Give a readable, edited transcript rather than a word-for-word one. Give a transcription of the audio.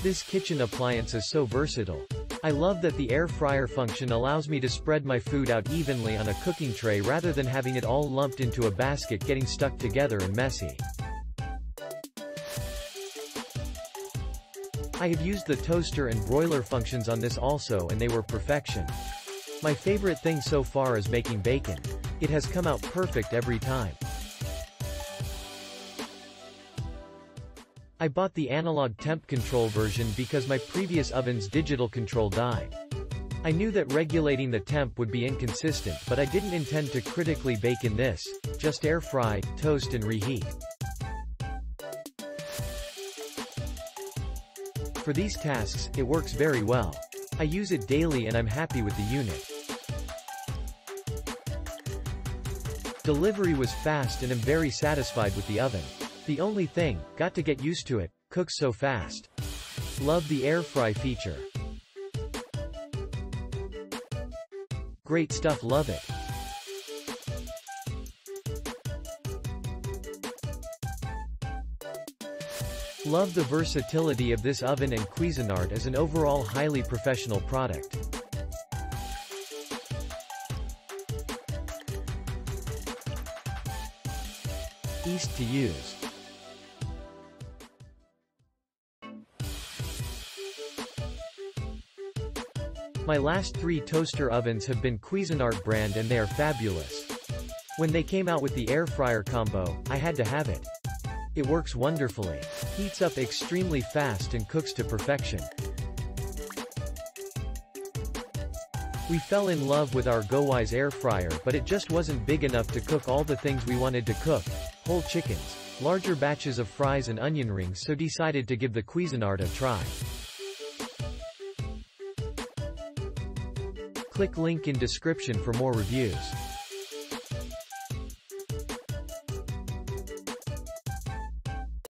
This kitchen appliance is so versatile. I love that the air fryer function allows me to spread my food out evenly on a cooking tray rather than having it all lumped into a basket getting stuck together and messy. I have used the toaster and broiler functions on this also and they were perfection. My favorite thing so far is making bacon. It has come out perfect every time. I bought the analog temp control version because my previous oven's digital control died. I knew that regulating the temp would be inconsistent, but I didn't intend to critically bake in this, just air fry, toast and reheat. For these tasks, it works very well. I use it daily and I'm happy with the unit. Delivery was fast and I'm very satisfied with the oven. The only thing, got to get used to it, cooks so fast. Love the air fry feature. Great stuff, love it. Love the versatility of this oven and Cuisinart as an overall highly professional product. Easy to use. My last 3 toaster ovens have been Cuisinart brand and they are fabulous. When they came out with the air fryer combo, I had to have it. It works wonderfully. Heats up extremely fast and cooks to perfection. We fell in love with our GoWise air fryer, but it just wasn't big enough to cook all the things we wanted to cook. Whole chickens, larger batches of fries and onion rings, so decided to give the Cuisinart a try. Click link in description for more reviews.